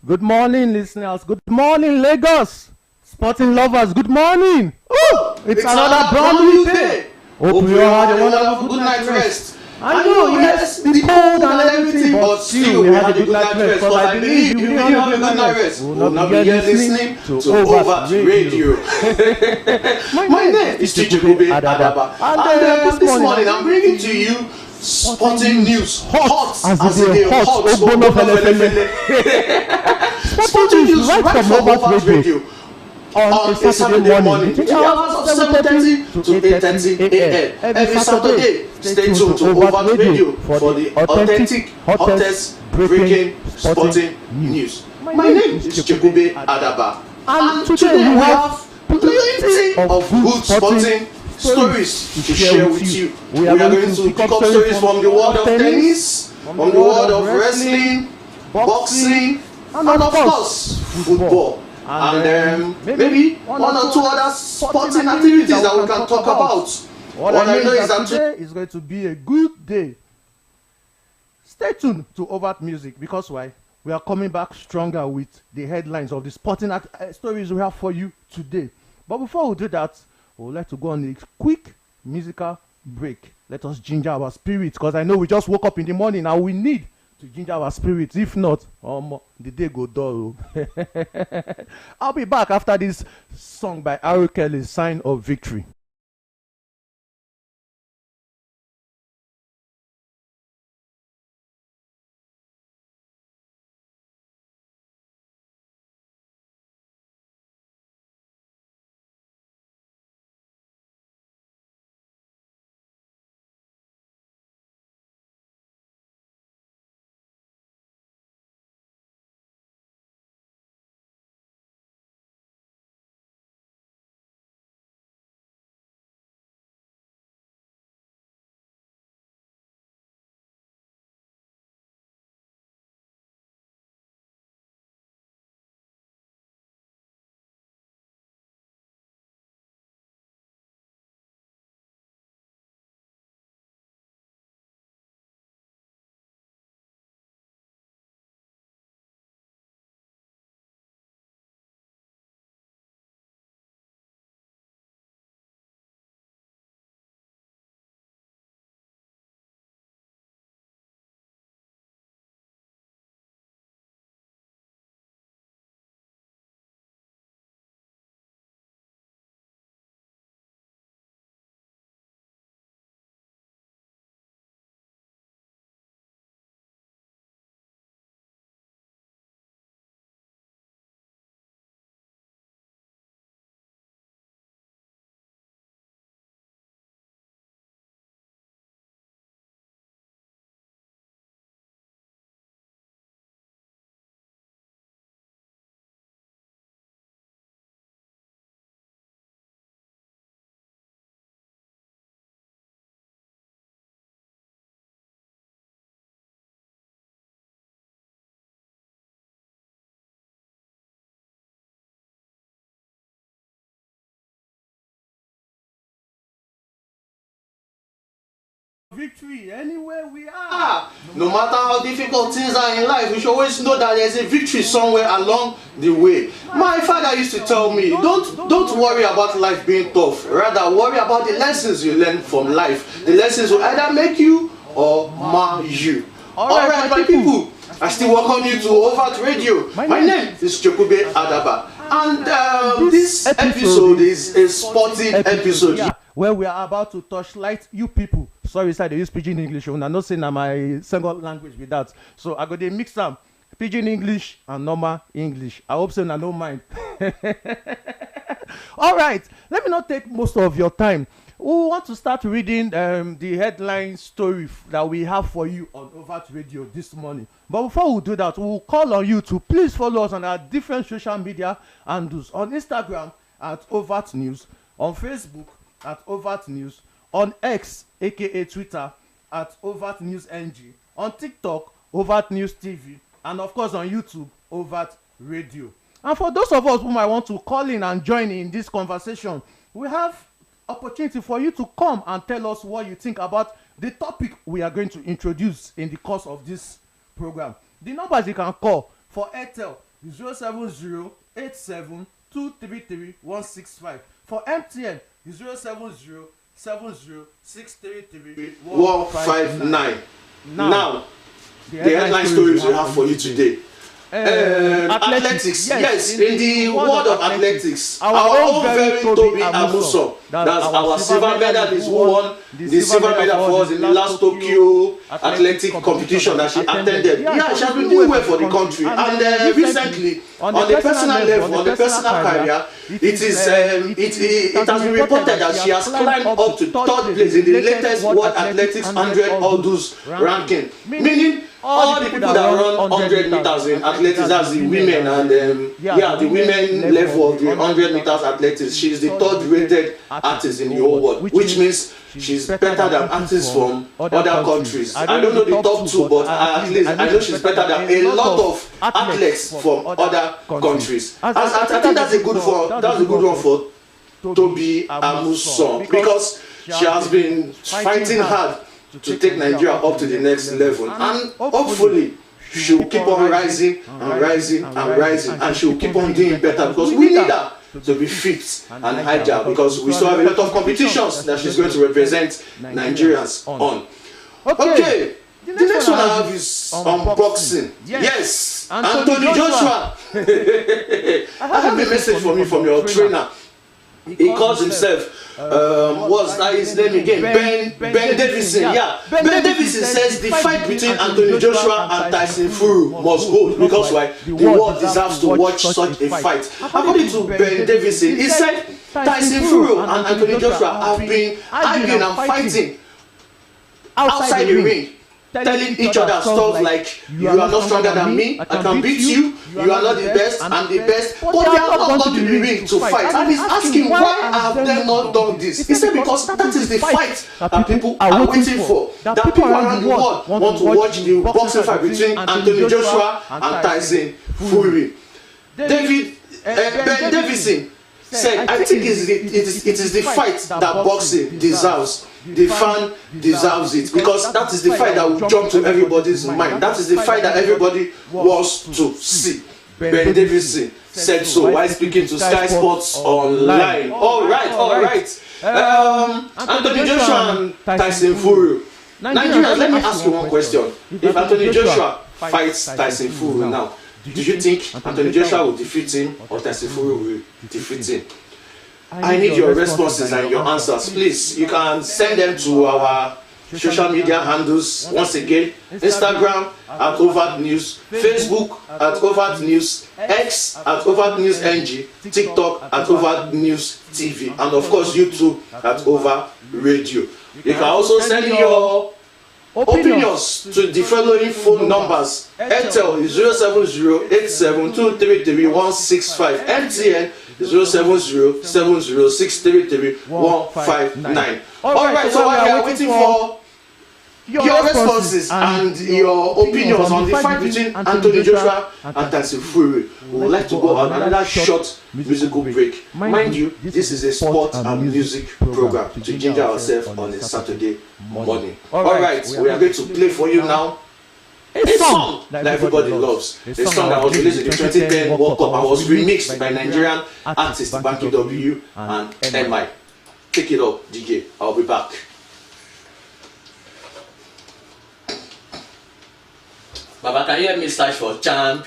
Good morning, listeners. Good morning, Lagos. Sporting lovers, good morning. Ooh, it's another brand new day. Hope you all had a wonderful good night rest. I know, yes, the cold and everything, but still we had a good night rest. Because I believe you didn't have a good night rest. We will not be here listening to Overt Radio. My name is Chichikube Adaba. And this morning I'm bringing to you sporting news, hot as it is hot. Sporting news right from Overt Radio on a Saturday morning between the hours of 7:30 to 8:30 a.m. every Saturday. Stay tuned to Overt Radio for the authentic, hottest, breaking sporting news. My name is Chichikube Adaba, and today we have plenty of good sporting stories to share with you. We are going to pick up stories from the world of tennis, from the world of wrestling, boxing, and of course football. And maybe one or two other sporting activities that we can talk about. What I know is that today is going to be a good day. Stay tuned to Overt Music, because why? We are coming back stronger with the headlines of the sporting stories we have for you today. But before we do that, we would like to go on a quick musical break. Let us ginger our spirits, because I know we just woke up in the morning and we need to ginger our spirits. If not, the day go dull. I'll be back after this song by R. Kelly, Sign of Victory. Victory anywhere we are. No matter how difficult things are in life, we should always know that there's a victory somewhere along the way. My father used to tell me, don't worry about life being tough. Rather, worry about the lessons you learn from life. The lessons will either make you or mar you. Alright, my people, I still welcome you to Overt Radio. My name is Chichikube Adaba. And this episode is a sporting episode. Yeah, where we are about to touch light you people. Sorry, sir, they use pidgin English. I'm not saying my second language with that. So I go they mix them pidgin English and normal English. I hope so, I don't mind. All right, let me not take most of your time. We want to start reading the headline story that we have for you on Overt Radio this morning. But before we do that, we'll call on you to please follow us on our different social media handles. On Instagram at Overt News, on Facebook at Overt News, on X, aka Twitter, at Overt News NG, on TikTok, Overt News TV, and of course on YouTube, Overt Radio. And for those of us who might want to call in and join in this conversation, we have opportunity for you to come and tell us what you think about the topic we are going to introduce in the course of this program. The numbers you can call for Airtel 07087233165. For MTN, 070733159. Now, the headline stories we have for you today. Athletics, yes, in the world of athletics, our own very Tobi Amusan, that's our silver medalist who won the silver medal for us in the last Tokyo athletic competition that she attended. Yeah, she has been doing well for the country, and recently, on the personal level, on the personal career, it has been reported that she has climbed up to third place in the latest World Athletics 100 hurdles ranking, meaning all the people that run 100 meters in athletics, that's the women, and the women level of the 100 meters athletics, she's the third rated artist in the whole world, which means she's better than artists from other countries. I don't know the top two, but at least I know she's better than a lot of athletes from other countries. I think that's a good one for Tobi Amusan, because she has been fighting hard to take Nigeria up to the next level, and hopefully she will keep on rising and rising and rising, and she will keep on doing better, because we need her to be fit and agile, because we still have a lot of competitions that she's going to represent Nigerians on. Okay, the next one I have is unboxing. Yes, Anthony Joshua. I have a message for me from your trainer. He calls himself, what's that his name again? Ben Davison. Yeah, Ben Davison says the fight between Anthony Joshua and Tyson Fury must hold, because why? The world deserves to watch such a fight. According to Ben Davison, he said Tyson Fury and Anthony Joshua have been arguing and fighting outside the ring, telling each other stuff like, you are not stronger than me, I can beat you, you are not the best, I'm the best, but they have not gone to the ring to fight. And he's asking, why have they not done this? He said because that is the fight that people are waiting for, that people around the world want to watch the boxing fight between Anthony Joshua and Tyson Fury. Ben Davison said, I think it is the fight that boxing deserves. The fan deserves it, because that is the fight that will jump to everybody's mind. That is the fight that everybody wants to see. Ben Davison said so while speaking to Sky Sports Online. All right. Anthony Joshua and Tyson Fury. Nigerians, let me ask you one question. If Anthony Joshua fights Tyson Fury now, do you think Anthony Joshua will defeat him, or Tyson Fury will defeat him? I need your responses and your answers. Please, you can send them to our social media handles. Once again, Instagram at Overt News, Facebook at Overt News, X at Overt News NG, TikTok at Overt News TV, and of course YouTube at Overt Radio. You can also send your opinions to the following phone numbers. Airtel is 07087233165. MTN 07070633159. Alright, so while we are waiting for your responses and your opinions on the fight between Anthony Joshua and Tyson Fury, we would like to go on another short musical break. Mind you, this is a sport and music program to ginger ourselves on a Saturday morning. Alright, we are going to play for you now a song that everybody loves. A song that was released in the 2010 World Cup and was remixed by Nigerian artists Banky W and MI. Take it up, DJ. I'll be back. Baba, can you hear me search for champ?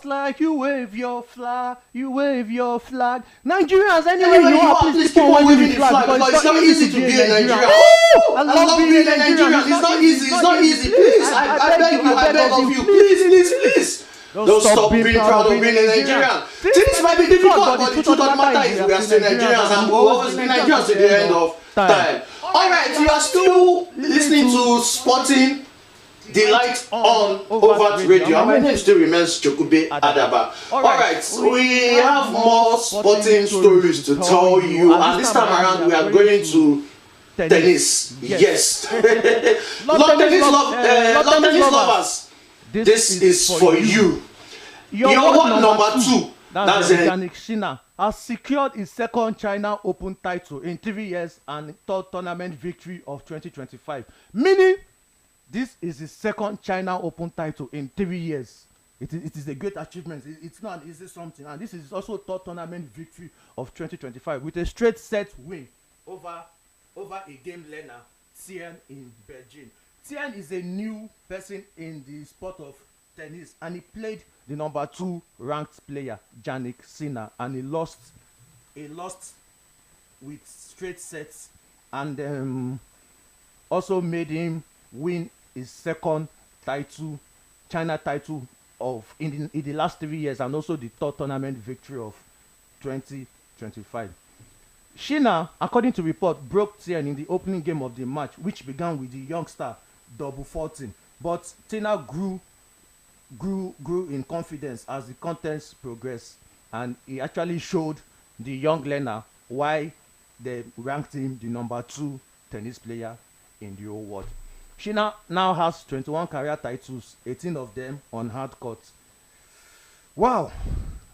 Just like you wave your flag, you wave your flag. Nigerians, anyway, you are, please keep on waving the flag because it's not easy to be a Nigerian. I love being a Nigerian. It's not easy. It's not easy. Please, I beg of you. Please. Don't stop being proud of being a Nigerian. Things might be difficult, but the truth of the matter is we are still Nigerians and we'll always be Nigerians to the end of time. Alright, you are still listening to Sporting Delight on Overt Radio. And my name still remains Chokube Adaba. Alright, we have more sporting stories to tell you. And this time around, we are going to tennis. Yes. Lawn tennis lovers. This is for you. Your one number 2. That's Jannik Sinner has secured his second China Open title in 3 years and third tournament victory of 2025. Meaning, this is his second China Open title in 3 years. It is a great achievement. It's not an easy something. And this is also third tournament victory of 2025 with a straight set win over a game learner, Tian in Beijing. Tian is a new person in the sport of tennis and he played the number 2 ranked player, Jannik Sinner, and he lost with straight sets and also made him win his second title, China title in the last 3 years and also the third tournament victory of 2025. Sinner, according to report, broke Tian in the opening game of the match, which began with the youngster double 14, but Tina grew in confidence as the contest progressed, and he actually showed the young learner why they ranked him the number 2 tennis player in the whole world. She now has 21 career titles, 18 of them on hard court. Wow,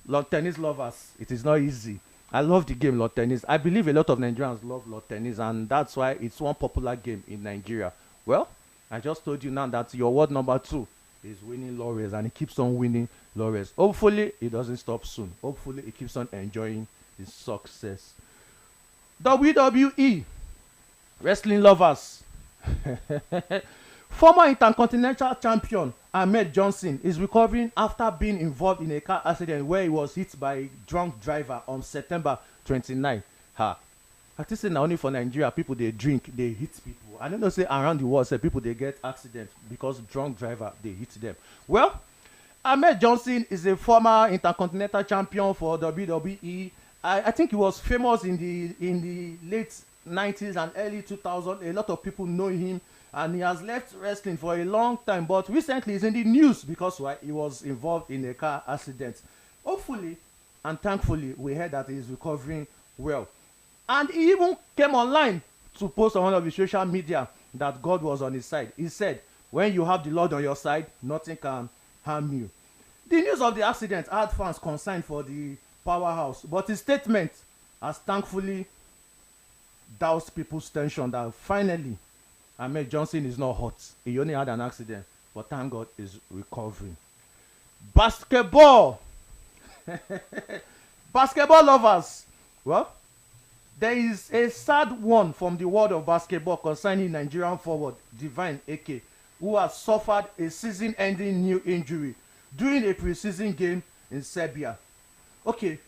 lawn tennis lovers, it is not easy. I love the game lawn tennis. I believe a lot of Nigerians love lawn tennis, and that's why it's one popular game in Nigeria. Well, I just told you now that your world number 2 is winning laurels, and he keeps on winning laurels. Hopefully, it doesn't stop soon. Hopefully, he keeps on enjoying his success. WWE, wrestling lovers. Former Intercontinental Champion Ahmed Johnson is recovering after being involved in a car accident where he was hit by a drunk driver on September 29. I think say not only for Nigeria, people they drink, they hit people. I don't know, say around the world, say people they get accidents because drunk driver they hit them. Well, Ahmed Johnson is a former Intercontinental Champion for WWE. I think he was famous in the late 90s and early 2000s. A lot of people know him, and he has left wrestling for a long time. But recently, he's in the news because he was involved in a car accident. Hopefully and thankfully, we heard that he is recovering well. And he even came online to post on one of his social media that God was on his side. He said, when you have the Lord on your side, nothing can harm you. The news of the accident had fans concerned for the powerhouse, but his statement has thankfully doused people's tension that finally Ahmed Johnson is not hurt. He only had an accident, but thank God is recovering. Basketball. Basketball lovers. Well, there is a sad one from the world of basketball concerning Nigerian forward Divine Eke, who has suffered a season-ending knee injury during a preseason game in Serbia. Okay,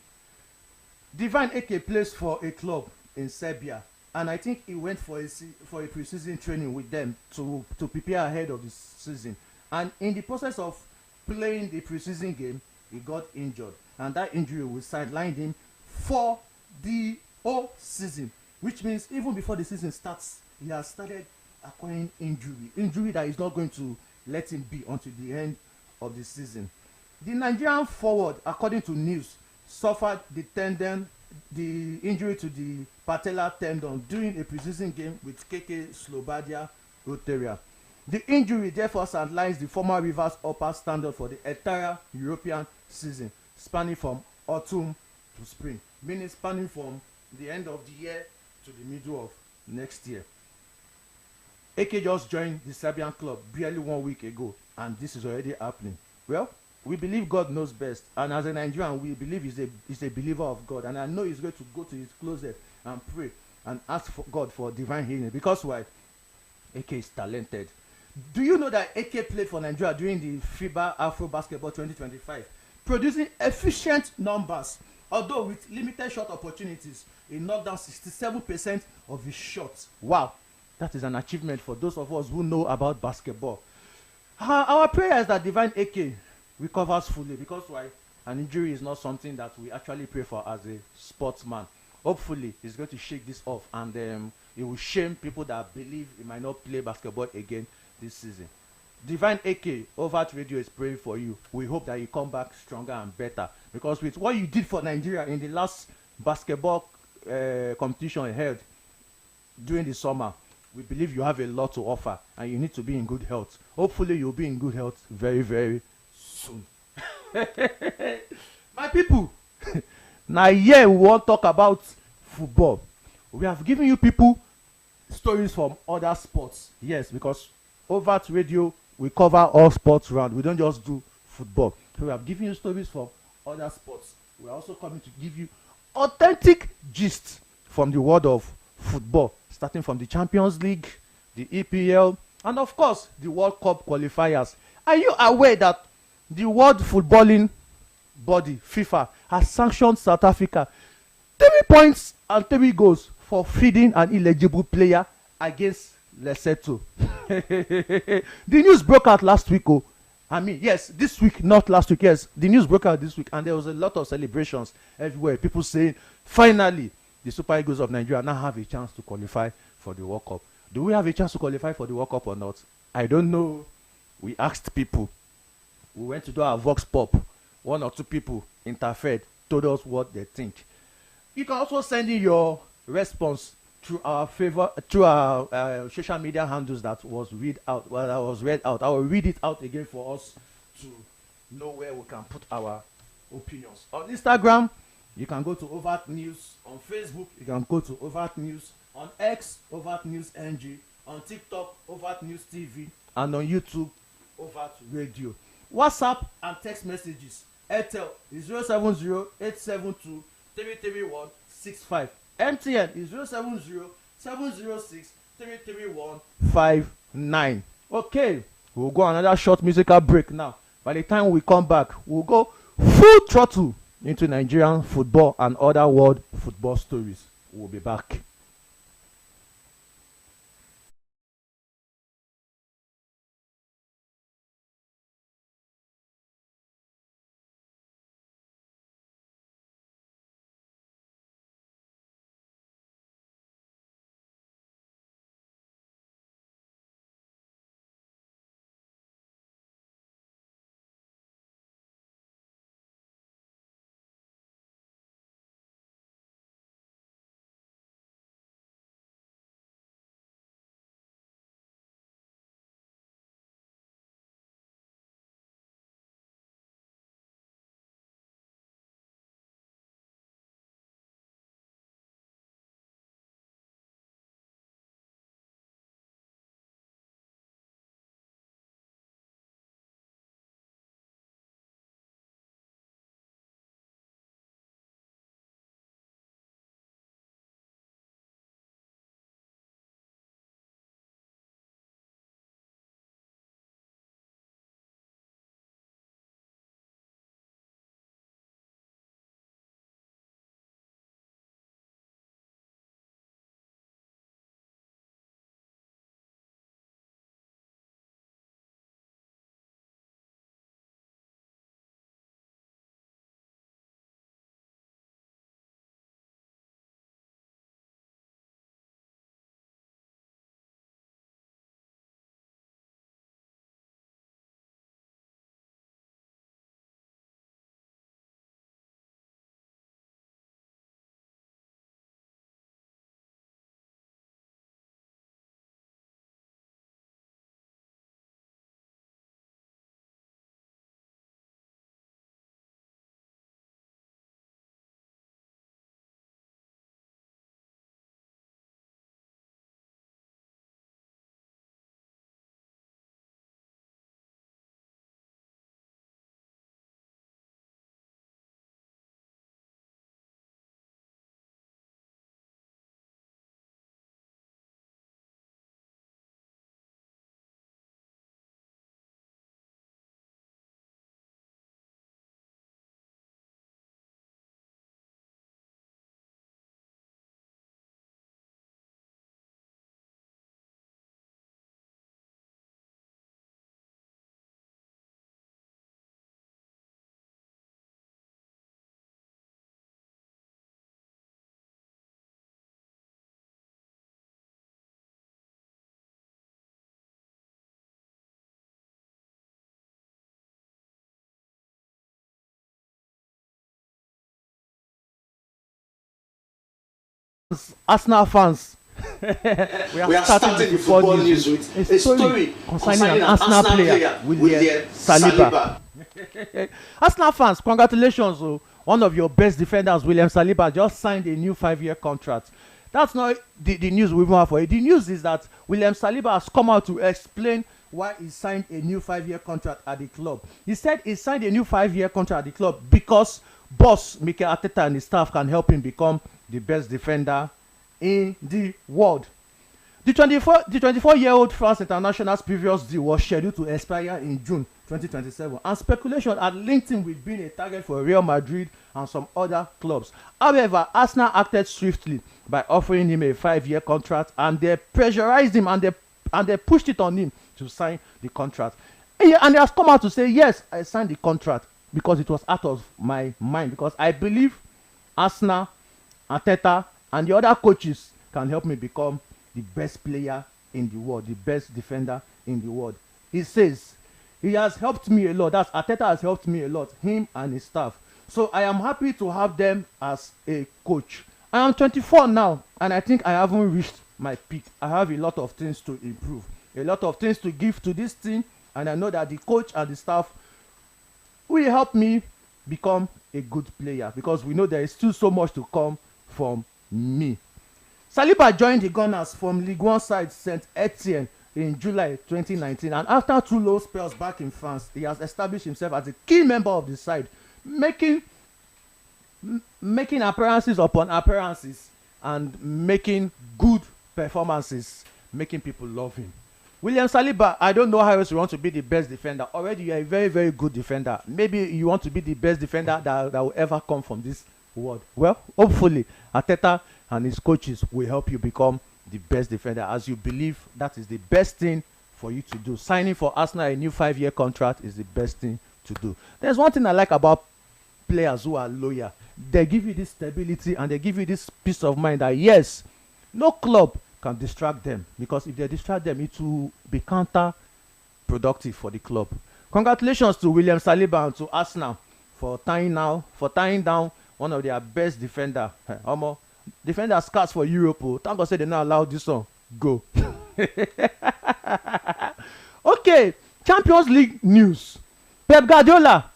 Divine Eke plays for a club in Serbia, and I think he went for a preseason training with them to prepare ahead of the season. And in the process of playing the preseason game, he got injured, and that injury will sideline him for the whole season, which means even before the season starts, he has started acquiring injury that is not going to let him be until the end of the season. The Nigerian forward, according to news, suffered the injury to the patellar tendon during a preseason game with KK Slovakia Rotaria. The injury therefore sidelines the former Rivers upper standard for the entire European season, spanning from autumn to spring, meaning spanning from the end of the year to the middle of next year. AK just joined the Serbian club barely 1 week ago, and this is already happening. Well, we believe God knows best, and as a Nigerian, we believe he's a believer of God, and I know he's going to go to his closet and pray and ask for God for divine healing, because why? AK is talented. Do you know that AK played for Nigeria during the FIBA Afro Basketball 2025? producing efficient numbers. Although with limited shot opportunities, he knocked down 67% of his shots. Wow, that is an achievement for those of us who know about basketball. Our prayer is that Divine AK recovers fully, because why? An injury is not something that we actually pray for as a sportsman. Hopefully, he's going to shake this off, and it will shame people that believe he might not play basketball again this season. Divine AK, Overt Radio is praying for you. We hope that you come back stronger and better, because with what you did for Nigeria in the last basketball competition held during the summer, we believe you have a lot to offer, and you need to be in good health. Hopefully, you'll be in good health very, very soon. My people, now here we want to talk about football. We have given you people stories from other sports. Yes, because Overt Radio, we cover all sports round. We don't just do football. So we have given you stories from other sports. We are also coming to give you authentic gist from the world of football, starting from the Champions League, the EPL, and of course the World Cup qualifiers. Are you aware that the World Footballing Body, FIFA, has sanctioned South Africa 3 points and 3 goals for feeding an illegible player against Lesotho? The news broke out last week. Yes, this week, not last week. Yes, the news broke out this week, and there was a lot of celebrations everywhere. People saying, finally, the Super Eagles of Nigeria now have a chance to qualify for the World Cup. Do we have a chance to qualify for the World Cup or not? I don't know. We asked people. We went to do our vox pop. 1 or 2 people interfered, told us what they think. You can also send in your response through our social media handles that was read out. Well, that was read out. I will read it out again for us to know where we can put our opinions. On Instagram, you can go to Overt News. On Facebook, you can go to Overt News. On X, Overt News NG. On TikTok, Overt News TV. And on YouTube, Overt Radio. WhatsApp and text messages. Airtel is 070-872-33165. MTN is 070-706-33159. Okay, we'll go another short musical break now. By the time we come back, we'll go full throttle into Nigerian football and other world football stories. We'll be back. Arsenal fans, we are starting the football news with a story concerning an Arsenal player, William Saliba. Arsenal fans, congratulations. Oh. One of your best defenders, William Saliba, just signed a new 5-year contract. That's not the news we even have for it. The news is that William Saliba has come out to explain why he signed a new 5-year contract at the club. He said he signed a new 5-year contract at the club because boss Mikel Arteta and his staff can help him become the best defender in the world. The 24-year-old France international's previous deal was scheduled to expire in June 2027, and speculation had linked him with being a target for Real Madrid and some other clubs. However, Arsenal acted swiftly by offering him a 5-year contract, and they pressurized him and they pushed it on him to sign the contract. And he has come out to say, yes, I signed the contract because it was out of my mind, because I believe Arsenal, Arteta, and the other coaches can help me become the best player in the world, the best defender in the world. He says, he has helped me a lot. That's Arteta has helped me a lot, him and his staff. So I am happy to have them as a coach. I am 24 now, and I think I haven't reached my peak. I have a lot of things to improve, a lot of things to give to this team, and I know that the coach and the staff will help me become a good player, because we know there is still so much to come from me. Saliba joined the Gunners from Ligue 1 side Saint Etienne in July 2019, and after 2 low spells back in France, he has established himself as a key member of the side, making appearances upon appearances and making good performances, making people love him. William Saliba, I don't know how else you want to be the best defender. Already you are a very, very good defender. Maybe you want to be the best defender that will ever come from this world. Well, hopefully Arteta and his coaches will help you become the best defender, as you believe that is the best thing for you to do. Signing for Arsenal a new 5-year contract is the best thing to do. There's one thing I like about players who are loyal. They give you this stability and they give you this peace of mind that yes, no club can distract them, because if they distract them, it will be counterproductive for the club. Congratulations to William Saliba and to Arsenal for tying down one of their best defender. Defender scars for Europe. Thank God say they not allow this one go. Okay, Champions League news. Pep Guardiola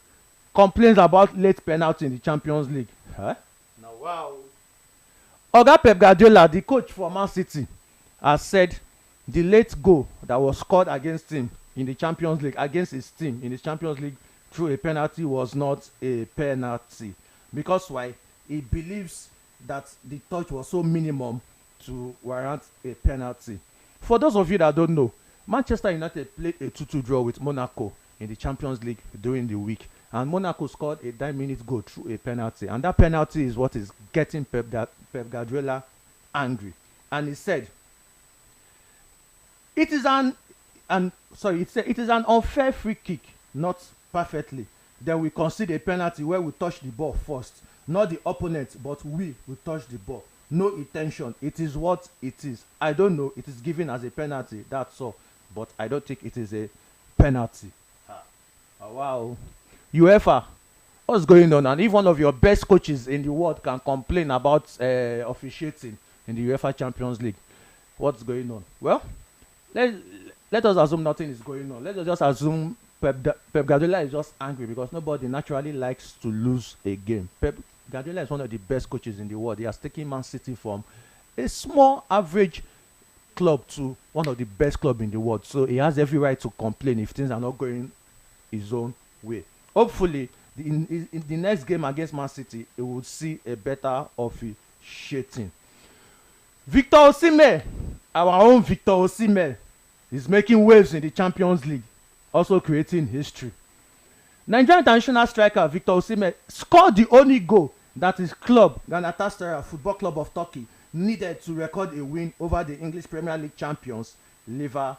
complains about late penalty in the Champions League. Now wow. Oga Pep Guardiola, the coach for Man City, has said the late goal that was scored against him in the Champions League, against his team in the Champions League through a penalty, was not a penalty. Because why? He believes that the touch was so minimum to warrant a penalty. For those of you that don't know, Manchester United played a 2-2 draw with Monaco in the Champions League during the week, and Monaco scored a 9-minute goal through a penalty, and that penalty is what is getting Pep Guardiola angry. And he said, it is an unfair free kick, not perfectly. Then we concede a penalty where we touch the ball first. Not the opponent, but we will touch the ball. No intention. It is what it is. I don't know. It is given as a penalty. That's all. But I don't think it is a penalty. Wow. UEFA, what's going on? And if one of your best coaches in the world can complain about officiating in the UEFA Champions League, what's going on? Well, let us assume nothing is going on. Let us just assume Pep Guardiola is just angry because nobody naturally likes to lose a game. Pep Guardiola is one of the best coaches in the world. He has taken Man City from a small average club to one of the best clubs in the world. So he has every right to complain if things are not going his own way. Hopefully, in the next game against Man City, he will see a better officiating. Victor Osimhen, our own Victor Osimhen, is making waves in the Champions League, also creating history. Nigerian international striker Victor Osimhen scored the only goal that his club, Galatasaray Football Club of Turkey, needed to record a win over the English Premier League champions, Liverpool.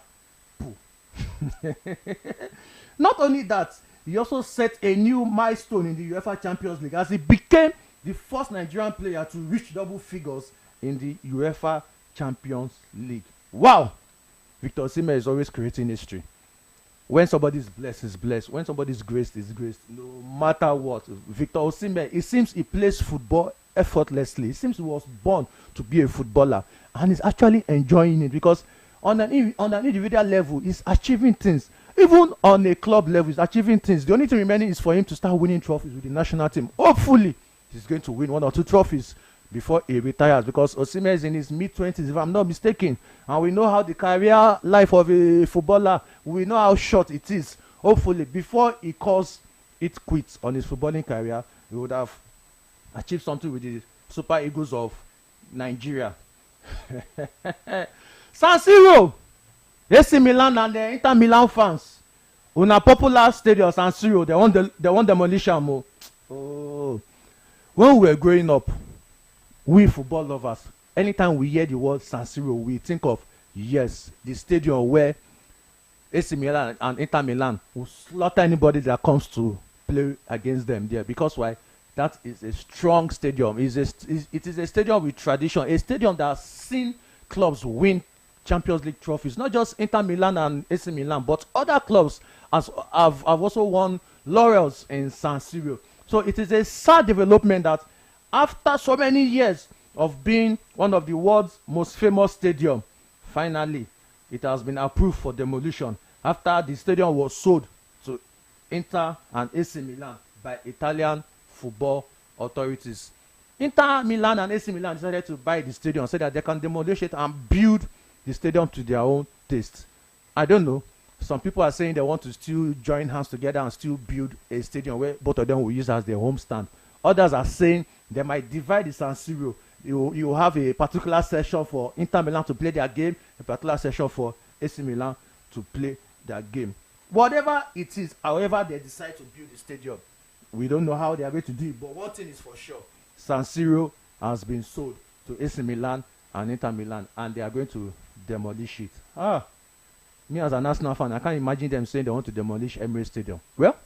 Not only that, he also set a new milestone in the UEFA Champions League as he became the first Nigerian player to reach double figures in the UEFA Champions League. Wow! Victor Osimhen is always creating history. When somebody is blessed, is blessed. When somebody is graced, is graced. No matter what. Victor Osimhen, it seems he plays football effortlessly. It seems he was born to be a footballer, and he's actually enjoying it because on an individual level, he's achieving things. Even on a club level, he's achieving things. The only thing remaining is for him to start winning trophies with the national team. Hopefully, he's going to win 1 or 2 trophies before he retires, because Osimhen is in his mid-20s, if I'm not mistaken, and we know how the career life of a footballer, we know how short it is. Hopefully, before he calls it quits on his footballing career, he would have achieved something with the Super Eagles of Nigeria. San Siro, AC Milan and the Inter Milan fans, una popular stadium San Siro, they want demolition. Oh, when we were growing up, we football lovers, anytime we hear the word San Siro, we think of, yes, the stadium where AC Milan and Inter Milan will slaughter anybody that comes to play against them there. Because why? That is a strong stadium. It is a stadium with tradition, a stadium that has seen clubs win Champions League trophies, not just Inter Milan and AC Milan, but other clubs have also won laurels in San Siro. So it is a sad development that after so many years of being one of the world's most famous stadium, finally it has been approved for demolition after the stadium was sold to Inter and AC Milan by Italian football authorities. Inter Milan and AC Milan decided to buy the stadium so that they can demolish it and build the stadium to their own taste. I don't know. Some people are saying they want to still join hands together and still build a stadium where both of them will use as their home stand. Others are saying they might divide the San Siro. You have a particular session for Inter Milan to play their game, a particular session for AC Milan to play their game. Whatever it is, however they decide to build the stadium, we don't know how they are going to do it. But one thing is for sure, San Siro has been sold to AC Milan and Inter Milan, and they are going to demolish it. Me as an Arsenal fan, I can't imagine them saying they want to demolish Emirates Stadium. Well,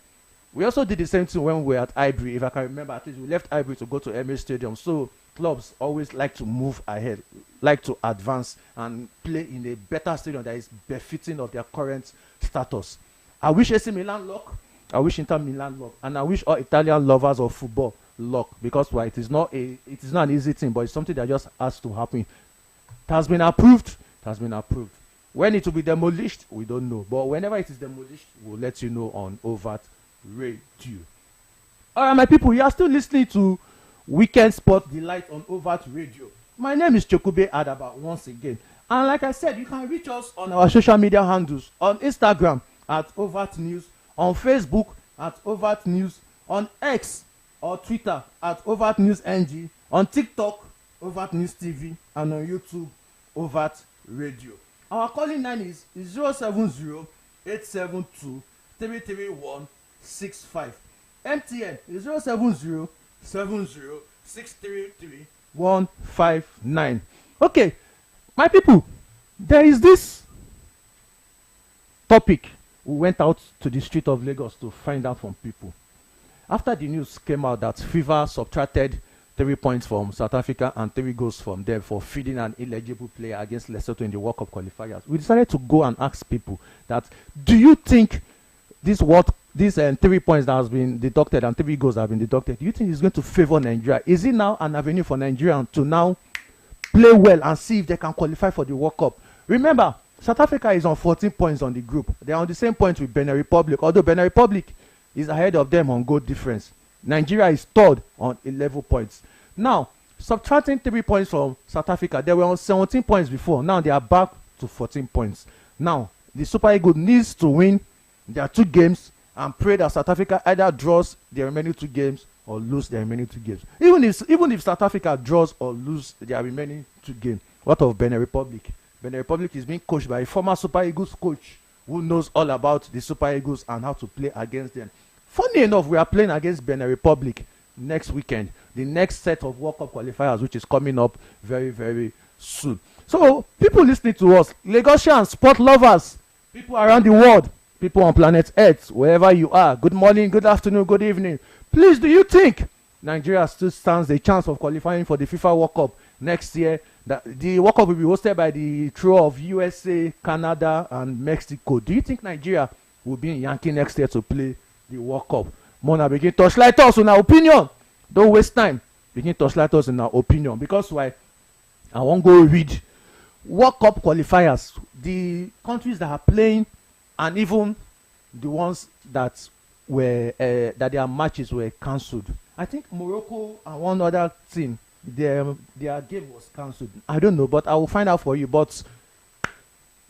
we also did the same thing when we were at Highbury. If I can remember, at least we left Highbury to go to Emirates Stadium. So clubs always like to move ahead, like to advance and play in a better stadium that is befitting of their current status. I wish AC Milan luck. I wish Inter Milan luck, and I wish all Italian lovers of football luck, because why? It is not an easy thing, but it's something that just has to happen. It has been approved. It has been approved. When it will be demolished, we don't know. But whenever it is demolished, we'll let you know on Overt Radio. All right, my people, you are still listening to Weekend Sport Delight on Overt Radio. My name is Chokube Adaba once again. And like I said, you can reach us on our social media handles, on Instagram at Overt News, on Facebook at Overt News, on X or Twitter at Overt News NG, on TikTok, Overt News TV, and on YouTube, Overt Radio. Our calling line is 070-872-33165. MTN is 070-70-633-159. Okay, my people, there is this topic we went out to the street of Lagos to find out from people. After the news came out that FIFA subtracted 3 points from South Africa and 3 goals from them for feeding an illegible player against Lesotho in the World Cup qualifiers, we decided to go and ask people that, do you think these 3 points that has been deducted and 3 goals have been deducted, do you think it's going to favor Nigeria? Is it now an avenue for Nigeria to now play well and see if they can qualify for the World Cup? Remember, South Africa is on 14 points on the group. They are on the same points with Benin Republic, although Benin Republic is ahead of them on goal difference. Nigeria is third on 11 points. Now, subtracting 3 points from South Africa, they were on 17 points before. Now they are back to 14 points. Now, the Super Eagles needs to win their 2 games and pray that South Africa either draws their remaining 2 games or lose their remaining 2 games. Even if South Africa draws or lose their remaining 2 games, what of Benin Republic? Benin Republic is being coached by a former Super Eagles coach who knows all about the Super Eagles and how to play against them. Funny enough, we are playing against Benin Republic next weekend, the next set of World Cup qualifiers, which is coming up very, very soon. So, people listening to us, Lagosians, sport lovers, people around the world, people on planet Earth, wherever you are, good morning, good afternoon, good evening. Please, do you think Nigeria still stands a chance of qualifying for the FIFA World Cup next year? The World Cup will be hosted by the trio of USA, Canada, and Mexico. Do you think Nigeria will be in Yankee next year to play the World Cup? Mona begin touchlight us on our opinion. Don't waste time. begin torchlight us in our opinion, because why? I won't go read World Cup qualifiers, the countries that are playing, and even the ones that were that their matches were cancelled. I think Morocco and one other team, their game was cancelled. I don't know, but I will find out for you. But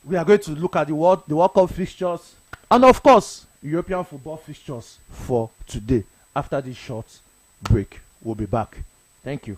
we are going to look at the World Cup fixtures, and of course European football fixtures for today. After this short break, we'll be back. Thank you.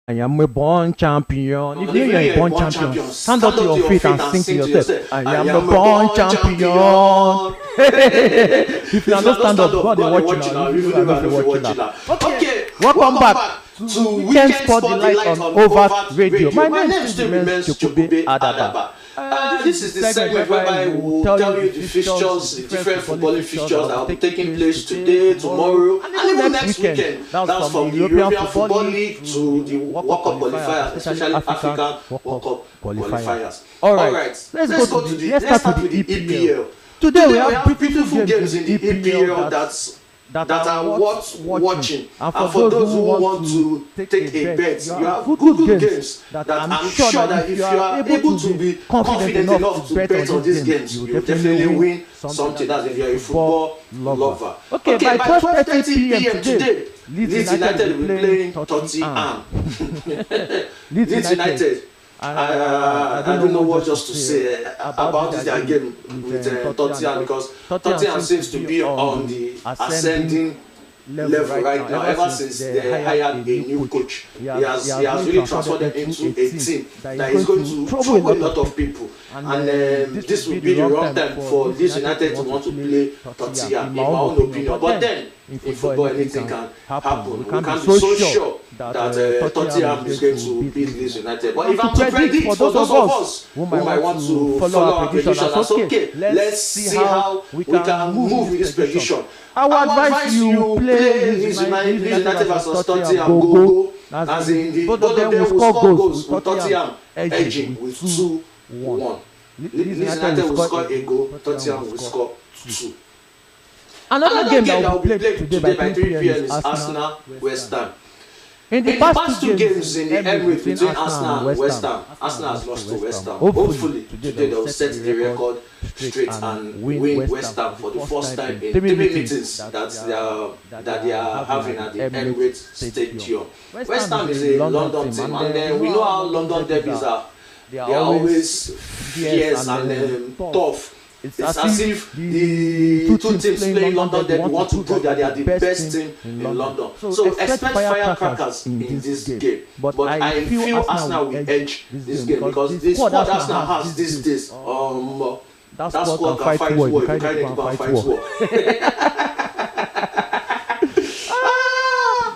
I am a born champion. If you are a born champion, stand up to your feet and sing to yourself. I am a born champion. If you understand up, God, they watch you now. You know if you watch you now. Okay, welcome back Weekend Spotlight on Overt Radio. My name still remains Chukube Adaba. This is the segment whereby we will tell you the fixtures, the different footballing fixtures that will be taking place today, tomorrow, and even next weekend. That's from the European Football League to the World Cup qualifiers, especially African World Cup qualifiers. Alright, let's start with the EPL. Today we have beautiful games in the EPL that are worth watching, and for those who want to take a bet, you have good games that I'm sure that if you are able to be confident enough to bet on these games, you will definitely win something. That's if you are a football lover. Okay, by 12:30 p.m. today, Leeds United will be playing Tottenham. Leeds United. I don't know what just to say about this game with Tottenham, because Tottenham seems to be on the ascending level right now. Ever since they hired a new coach, he has really transformed them into a team that is going to trouble a lot of people. And this will be the wrong time for Leeds United to want to play Tottenham, in my own opinion. But then, in football, anything can happen. We can't be so sure that Tottenham is going to beat Leeds United. But if I'm to predict for those of us who might want to follow our prediction, that's okay. Let's see how we can move with this prediction. I would advise you play Leeds United versus Tottenham go, as in both of them will score goals with Tottenham edging with 2-1. Leeds United will score a goal, Tottenham will score 2. Another game that will be played today by 3 p.m. is Arsenal West Ham. In the past two games in the Emirates between Arsenal and West Ham, Arsenal has lost to West Ham. Hopefully today they will set the record straight and win West Ham for the first time in 3 meetings that they are having at the Emirates Stadium. West Ham is a London team, and then we know how London derbies are. They are always fierce and tough. It's as if the two teams playing London derby want to prove that they are the best team in London. So expect firecrackers in this game. But I feel Arsenal will edge this game, because the squad Arsenal has these days, that squad can fight war. You can't even fight war.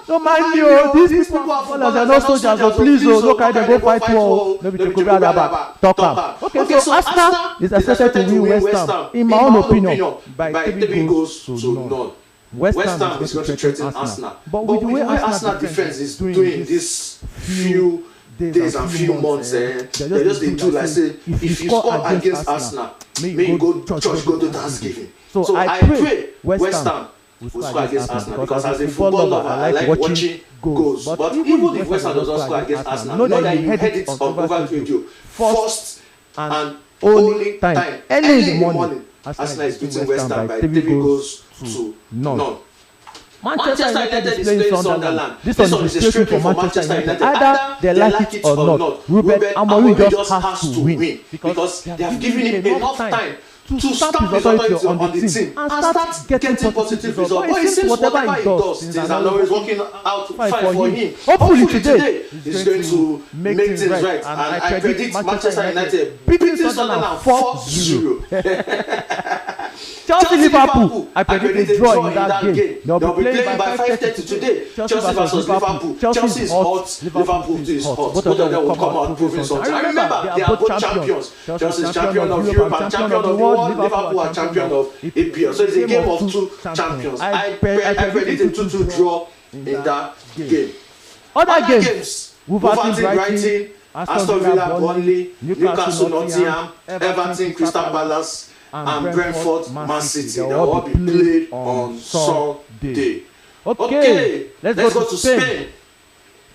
So mind you, these people are footballers, are not soldiers, so please don't carry them go fight war. Maybe to Kobe Adaba talk up. Okay, so Arsenal is expected to win West Ham, in my own opinion, by 3 goals to none. West Ham is going to threaten Arsenal. But with the way Arsenal defense is doing this few days and few months, they just do like say, if you score against Arsenal, may you go church, go to Thanksgiving. So I pray West Ham will score against Arsenal, because as a football lover, I like watching goals. But even if West Ham doesn't score against Arsenal, know that you heard it on Overt Radio first and only time, early in the morning. Arsenal is beating West Ham by 3 goals to none. Manchester United is playing Sunderland. This one is a straight for Manchester United. Either they like it or not, Ruben Amorim just has to win, because they have given him enough time to stamp his authority on the team and start getting positive results. But it seems whatever he does, things are always working out fine for him. Hopefully today he's going to make things right, and I predict Manchester United beating Sunderland 4-0. Chelsea Liverpool, I predict a draw in that game. They'll be playing by 5:30 today. Chelsea versus Liverpool. Chelsea is hot, Liverpool is hot. Both of them will come out proving something. And remember, they are both champions. Chelsea is champion of Europe and champion of the world. Liverpool are champion of EPL. So it's a game of 2 champions. I predict a 2-2 draw in that game. Other games: Wolverhampton Brighton, Aston Villa Burnley, Newcastle Nottingham, Everton Crystal Palace, and Brentford Man City. They will all be played on Sunday. Okay, let's go to Spain.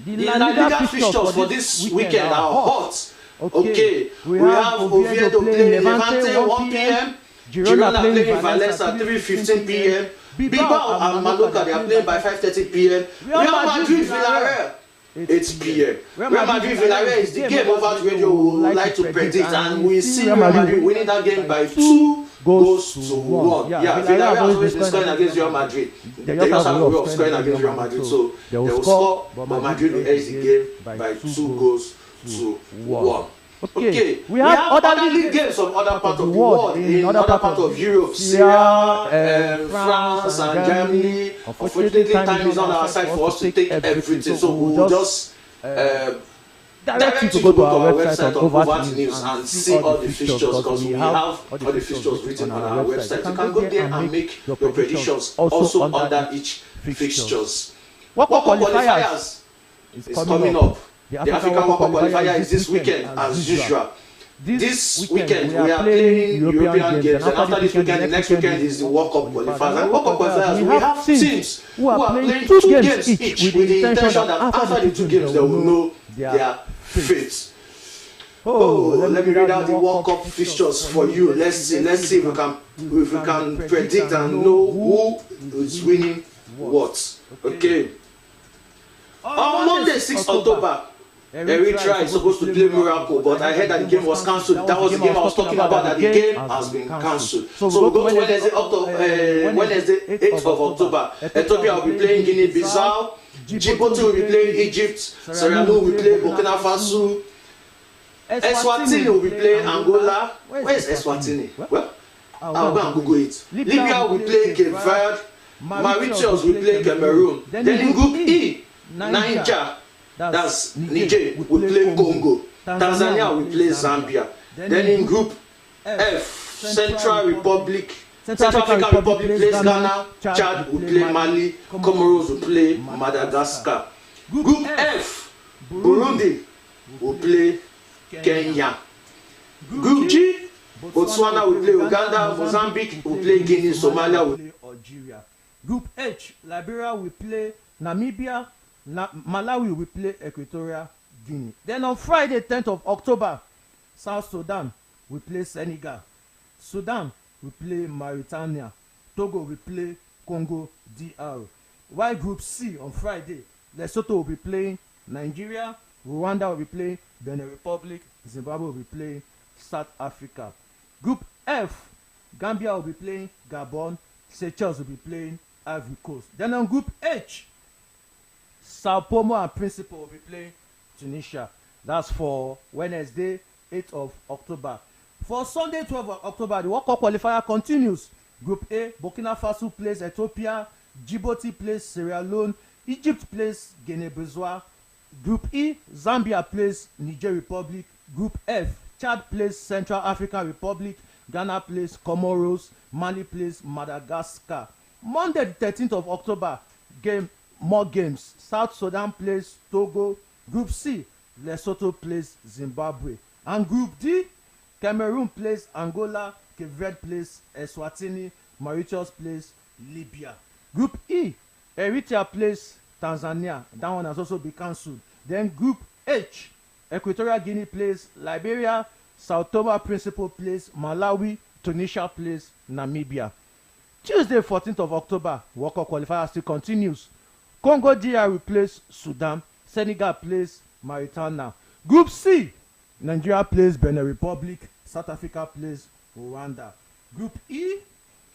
The La Liga fixtures for this weekend are hot. Okay, we have Oviedo playing Levante 1 p.m. Girona playing Valencia 3:15 p.m. Bilbao and Mallorca, they are playing by 5:30 p.m. Real Madrid Villarreal 8 p.m. Real Madrid Villarreal is the game Overt Radio would like to predict, and we see Real Madrid winning that game by 2 goals to 1. Yeah, Villarreal has always been scoring against Real Madrid. They just have a way of scoring against Real Madrid, so they will score, but Madrid will edge the game by 2 goals to 1. Okay, we have other league games from other parts of the world, in other parts of Europe, Syria, France, and Germany. Unfortunately, time is on our side for us to take everything, so we'll just direct you to go to our website on Overt News and see all the fixtures, because we have all the fixtures written on our website. You can go there and make your predictions also under each fixtures. World Cup qualifiers is coming up. The African World Cup qualifier is this weekend as usual. This weekend we are playing European games, and after this weekend, the next weekend is the World Cup qualifiers. And World Cup qualifiers, we have teams who are playing 2 games each with the intention that after the 2 games they will know their fate. Let me read out the World Cup fixtures for you. Let's see if we can predict and know who is winning what. Okay. On Monday, 6th October, Eritrea is supposed to play Miracle, but I heard that the game was cancelled. That was the game I was talking about, that the game has been cancelled. So we'll go to Wednesday, 8th of October. Ethiopia will be playing Guinea-Bissau. Djibouti will be playing Egypt. Sierra Leone will play Burkina Faso. Eswatini will be playing Angola. Where is Eswatini? Well, I'll go and Google it. Libya will play Cape Verde. Mauritius will play Cameroon. Then in Group E, Niger, that's Niger, will play Congo. Tanzania will play Zambia. Then in Group F, Central African Republic plays Ghana. Chad will play Mali. Comoros will play Madagascar. Group F, Burundi will play Kenya. Group G, Botswana will play Uganda. Mozambique will play Guinea. Somalia will play Algeria. Group H, Liberia will play Namibia. Malawi will play Equatorial Guinea. Then on Friday, 10th of October, South Sudan will play Senegal. Sudan will play Mauritania. Togo will play Congo DR. While Group C on Friday, Lesotho will be playing Nigeria. Rwanda will be playing Benin Republic. Zimbabwe will be playing South Africa. Group F, Gambia will be playing Gabon. Seychelles will be playing Ivory Coast. Then on Group H, Sao Tome and Principe will be playing Tunisia. That's for Wednesday, 8th of October. For Sunday, 12th of October, the World Cup qualifier continues. Group A, Burkina Faso plays Ethiopia. Djibouti plays Sierra Leone. Egypt plays Guinea-Bissau. Group E, Zambia plays Niger Republic. Group F, Chad plays Central African Republic. Ghana plays Comoros. Mali plays Madagascar. Monday, the 13th of October, more games. South Sudan plays Togo. Group C, Lesotho plays Zimbabwe. And Group D, Cameroon plays Angola. Cape Verde plays Eswatini. Mauritius plays Libya. Group E, Eritrea plays Tanzania. That one has also been cancelled. Then Group H, Equatorial Guinea plays Liberia. Sao Tome and Principe plays Malawi. Tunisia plays Namibia. Tuesday, 14th of October, World Cup qualifier still continues. Congo DR will plays Sudan. Senegal plays Mauritania. Group C, Nigeria plays Benin Republic. South Africa plays Rwanda. Group E,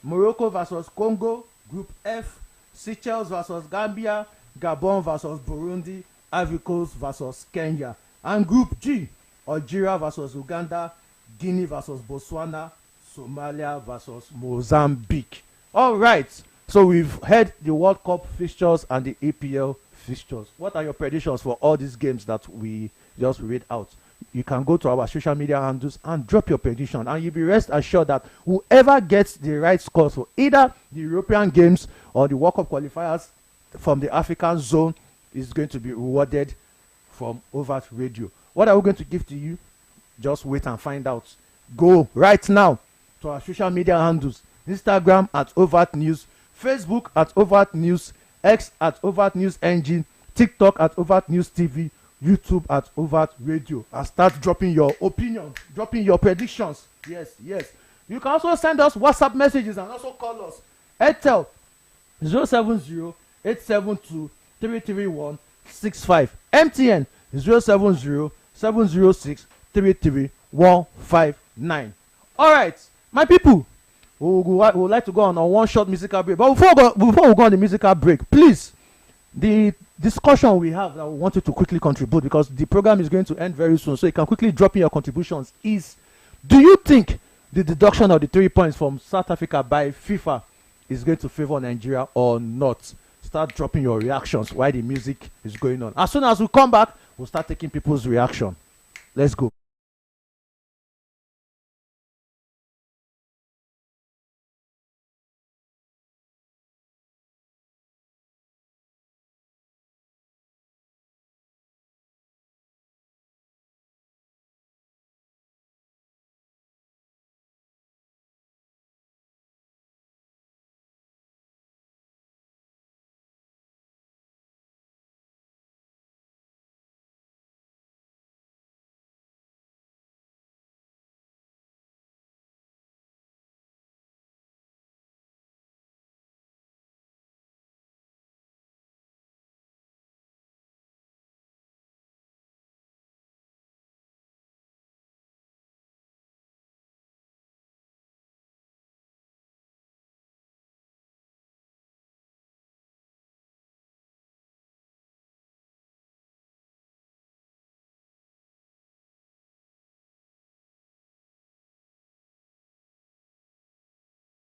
Morocco versus Congo. Group F, Seychelles versus Gambia. Gabon versus Burundi. Ivory Coast versus Kenya. And Group G, Algeria versus Uganda. Guinea versus Botswana. Somalia versus Mozambique. All right, so we've heard the World Cup fixtures and the EPL fixtures. What are your predictions for all these games that we just read out? You can go to our social media handles and drop your prediction, and you'll be rest assured that whoever gets the right scores for either the European games or the World Cup qualifiers from the African zone is going to be rewarded from Overt Radio. What are we going to give to you? Just wait and find out. Go right now to our social media handles. Instagram at Overt News, Facebook at Overt News, X at Overt News Engine, TikTok at Overt News TV, YouTube at Overt Radio, and start dropping your opinion, dropping your predictions. Yes. You can also send us WhatsApp messages and also call us. Airtel 070-872-33165. MTN 070-706-33159. All right, my people. We would like to go on one short musical break. But before we go on the musical break, please the discussion we have that we wanted to quickly contribute, because the program is going to end very soon, so you can quickly drop in your contributions, is, do you think the deduction of the 3 points from South Africa by FIFA is going to favor Nigeria or not? Start dropping your reactions while the music is going on. As soon as we come back, we'll start taking people's reaction. Let's go.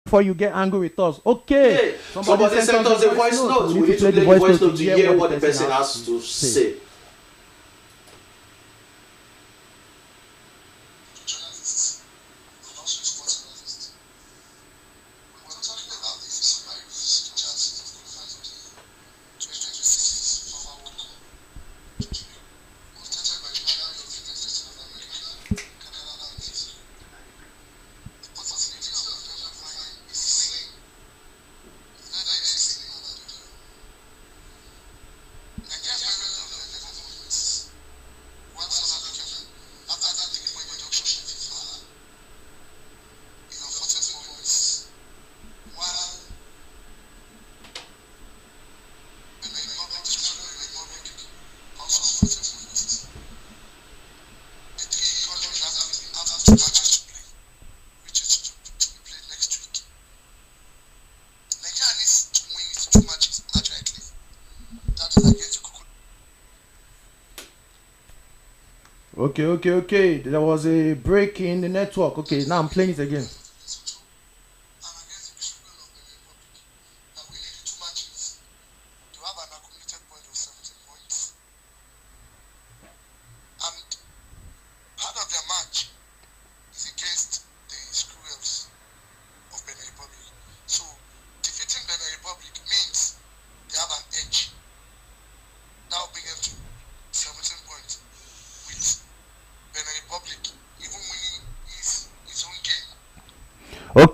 Before you get angry with us, okay. Somebody sent us a voice note. We need to play the voice note to hear what the person has to say. Okay. There was a break in the network. Okay, now I'm playing it again.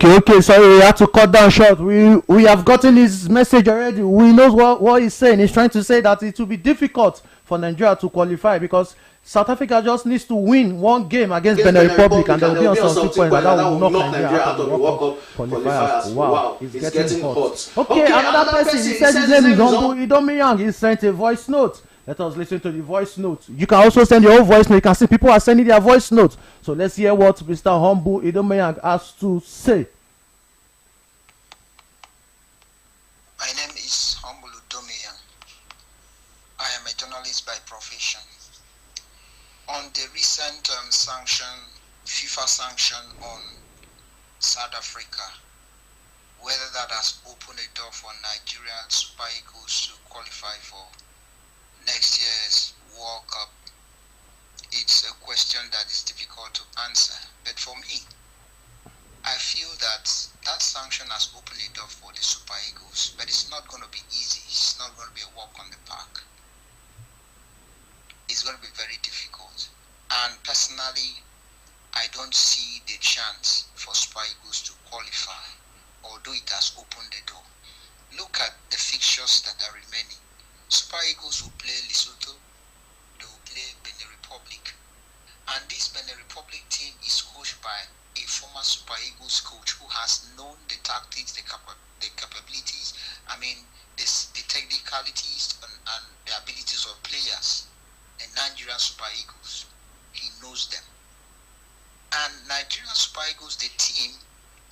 Okay, sorry, we had to cut down short. We have gotten his message already. We know what he's saying. He's trying to say that it will be difficult for Nigeria to qualify because South Africa just needs to win one game against Benin Republic, and they'll be on some 2 points, and that will knock Nigeria out of the World Cup qualifiers. Wow, it's getting hot. Okay, another person, he says his name is Idomiyang. He sent a voice note. Let us listen to the voice note. You can also send your own voice note. You can see people are sending their voice notes. So let's hear what Mr. Humble Idomiyang has to say. My name is Humble Idomiyang. I am a journalist by profession. On the recent FIFA sanction on South Africa, whether that has opened a door for Nigerian Super Eagles to qualify for next year's World Cup, it's a question that is difficult to answer. But for me, I feel that sanction has opened a door for the Super Eagles, but it's not going to be easy. It's not going to be a walk on the park. It's going to be very difficult. And personally, I don't see the chance for Super Eagles to qualify, although it has opened the door. Look at the fixtures that are remaining. Super Eagles will play Lesotho, they will play Benin Republic. And this Benin Republic team is coached by a former Super Eagles coach who has known the tactics, the capabilities, the technicalities and the abilities of players. The Nigerian Super Eagles, he knows them. And Nigerian Super Eagles, the team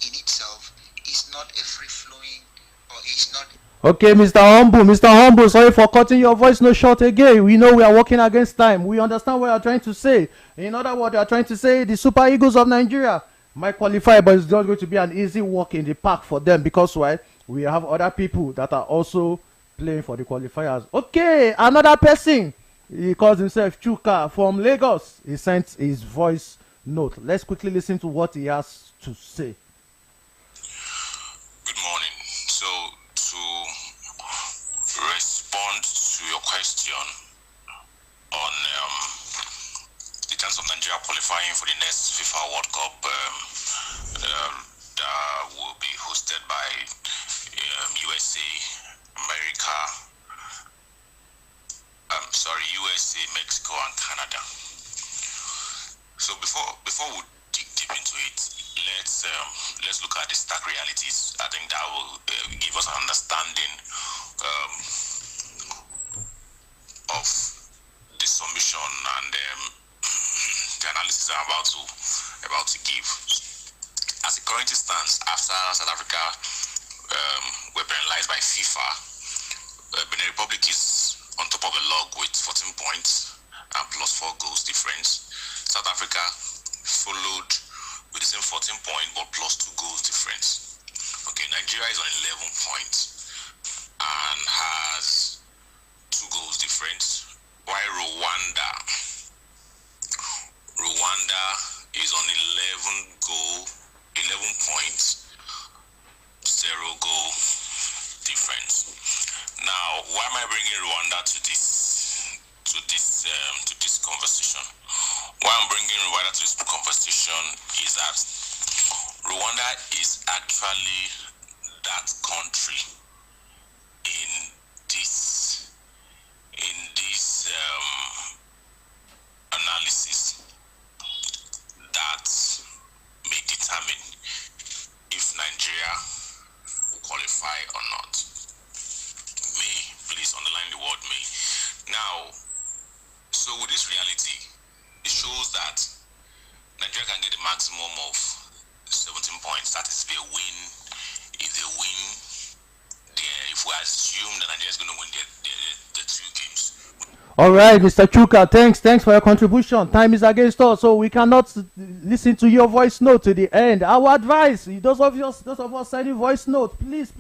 in itself, is not a free-flowing, or is not Okay, Mr. Humble, sorry for cutting your voice no short again. We know we are working against time. We understand what you are trying to say. In other words, you are trying to say the Super Eagles of Nigeria might qualify, but it's not going to be an easy walk in the park for them because why? We have other people that are also playing for the qualifiers. Okay, another person. He calls himself Chuka from Lagos. He sent his voice note. Let's quickly listen to what he has to say. Good morning. So, to respond to your question on the chance of Nigeria qualifying for the next FIFA World Cup that will be hosted by USA, America, USA, Mexico, and Canada. So before we dig deep into it, let's look at the stark realities. I think that will give us an understanding of the submission and the analysis I'm about to give. As it currently stands, after South Africa were penalized by FIFA, Benin Republic is on top of the log with 14 points and plus 4 goals difference. South Africa followed with the same 14 points but plus 2 goals difference. Okay, Nigeria is on 11 points and has 2 goals difference, while Rwanda is on 11 points, 0 goal difference. Now, why am I bringing Rwanda to this conversation? Why I'm bringing Rwanda to this conversation is that Rwanda is actually that country in this analysis that may determine if Nigeria will qualify or not. May, please underline the word may. Now, so with this reality, it shows that Nigeria can get the maximum of 17 points. That is, if they win. If they win, if we assume that Nigeria is going to win the 2 games. All right, Mr. Chuka, thanks for your contribution. Time is against us, so we cannot listen to your voice note to the end. Our advice, those of us sending voice note, please,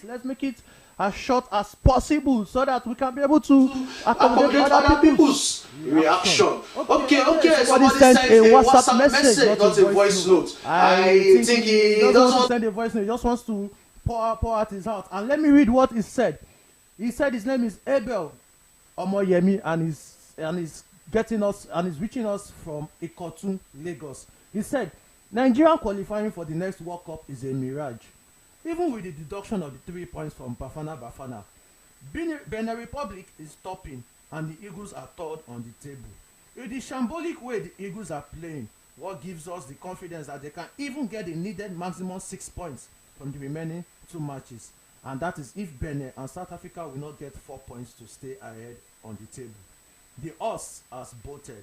let's make it as short as possible so that we can be able to accommodate other people's reaction. Okay. Somebody sent a WhatsApp message, not a voice note. I think he doesn't want to send a voice note. He just wants to pour out his heart. And let me read what he said. He said his name is Abel Omoyemi and he's getting us and is reaching us from Ikotun, Lagos. He said Nigeria qualifying for the next World Cup is a mirage. Even with the deduction of the 3 points from Bafana, Benin Republic is topping and the Eagles are third on the table. With the shambolic way the Eagles are playing, what gives us the confidence that they can even get the needed maximum 6 points from the remaining 2 matches. And that is if Benin and South Africa will not get 4 points to stay ahead on the table. The odds has bolted,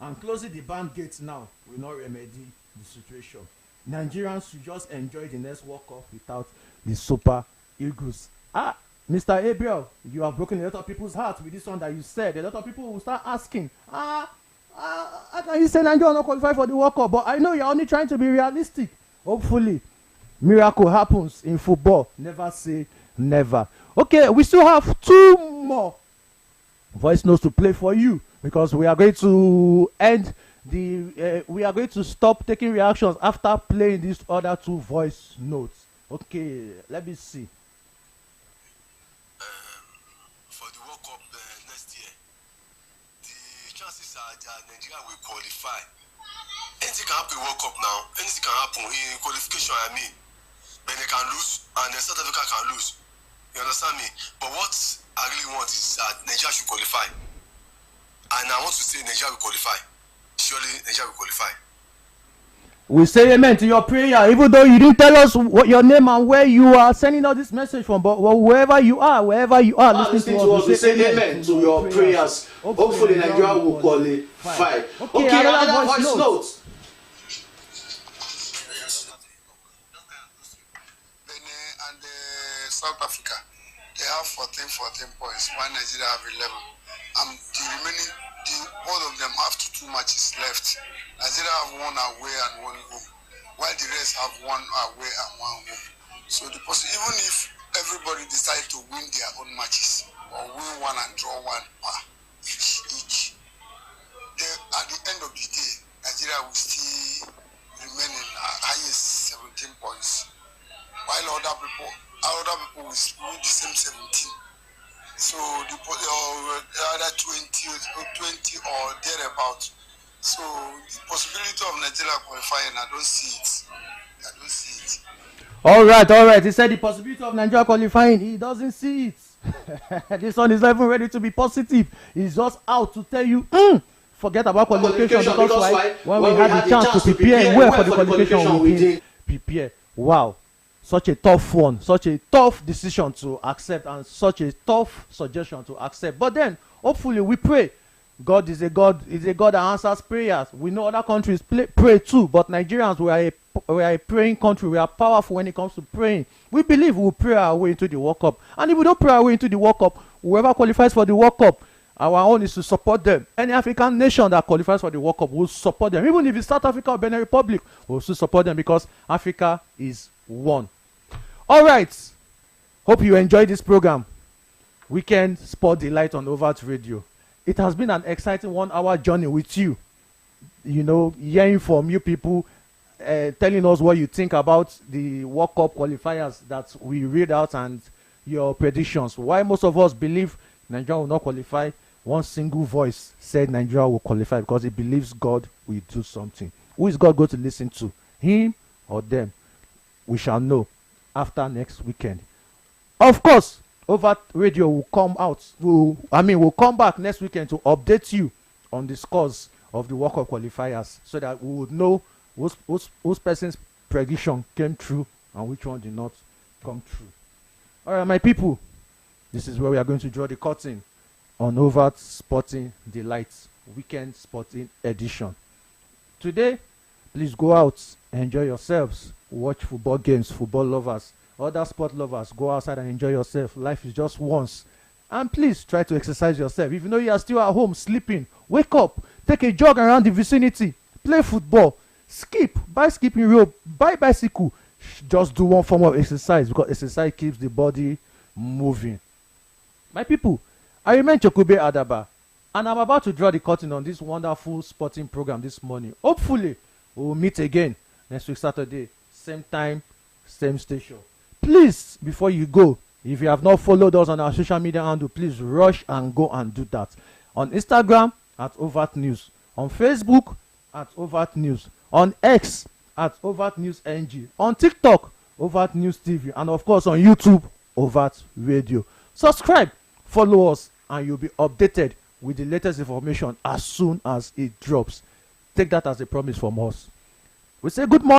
and closing the band gates now will not remedy the situation. Nigerians should just enjoy the next World Cup without the Super Eagles. Mr. Gabriel, you have broken a lot of people's hearts with this one that you said. A lot of people will start asking, how can you say Nigeria will not qualify for the World Cup? But I know you're only trying to be realistic. Hopefully, miracle happens in football. Never say never. Okay, we still have 2 more voice notes to play for you because we are going to end we are going to stop taking reactions after playing these other 2 voice notes. Okay, let me see. For the World Cup next year, the chances are that Nigeria will qualify. Anything can happen in World Cup now. Anything can happen in qualification. Benin can lose and South Africa can lose. You understand me? But what I really want is that Nigeria should qualify. And I want to say Nigeria will qualify. Surely Nigeria will qualify. We say amen to your prayer, even though you didn't tell us what your name and where you are sending out this message from. But wherever you are listening to us, we say amen to your prayers. Hopefully Nigeria will qualify. Okay, another voice note. Benin and South Africa, they have 14 points, while Nigeria have 11. And the remaining, both of them have 2 matches left. Nigeria have 1 away and 1 home, while the rest have 1 away and 1 home. So even if everybody decide to win their own matches, or win 1 and draw 1 each, at the end of the day, Nigeria will still remain in highest 17 points, while other people will win the same 17. So the other 20 or thereabout. So the possibility of Nigeria qualifying, I don't see it. All right. He said the possibility of Nigeria qualifying, he doesn't see it. This one is not even ready to be positive. He's just out to tell you, forget about qualification, because why? When we had the chance to prepare well for the qualification, we didn't prepare. Wow. Such a tough one, such a tough decision to accept, and such a tough suggestion to accept. But then, hopefully, we pray. God is a God that answers prayers. We know other countries pray too, but Nigerians, we are a praying country. We are powerful when it comes to praying. We believe we will pray our way into the World Cup. And if we don't pray our way into the World Cup, whoever qualifies for the World Cup, our own is to support them. Any African nation that qualifies for the World Cup will support them. Even if it's South Africa or Benin Republic, we'll still support them, because Africa is one. All right. Hope you enjoyed this program. Weekend Sport Delight on Overt Radio. It has been an exciting 1-hour journey with you. You know, hearing from you people, telling us what you think about the World Cup qualifiers that we read out, and your predictions. Why most of us believe Nigeria will not qualify. One single voice said Nigeria will qualify because he believes God will do something. Who is God going to listen to? Him or them? We shall know after next weekend. Of course, Overt Radio will come out. We'll come back next weekend to update you on the scores of the World Cup qualifiers, so that we would know whose person's prediction came true and which one did not come true. All right, my people, this is where we are going to draw the curtain on Overt Sporting Delights Weekend Sporting Edition. Today, please go out, enjoy yourselves, watch football games, football lovers, other sport lovers, go outside and enjoy yourself. Life is just once. And please try to exercise yourself. If you know you are still at home sleeping, wake up, take a jog around the vicinity, play football, skip, buy skipping rope, buy bicycle. Just do one form of exercise, because exercise keeps the body moving. My people, I remain Chokube Adaba, and I'm about to draw the curtain on this wonderful sporting program this morning. Hopefully, we'll meet again next week Saturday, same time, same station. Please, before you go, if you have not followed us on our social media handle, please rush and go and do that. On Instagram, at Overt News. On Facebook, at Overt News. On X, at Overt News NG. On TikTok, Overt News TV. And of course, on YouTube, Overt Radio. Subscribe, follow us, and you'll be updated with the latest information as soon as it drops. Take that as a promise from us. We say good morning.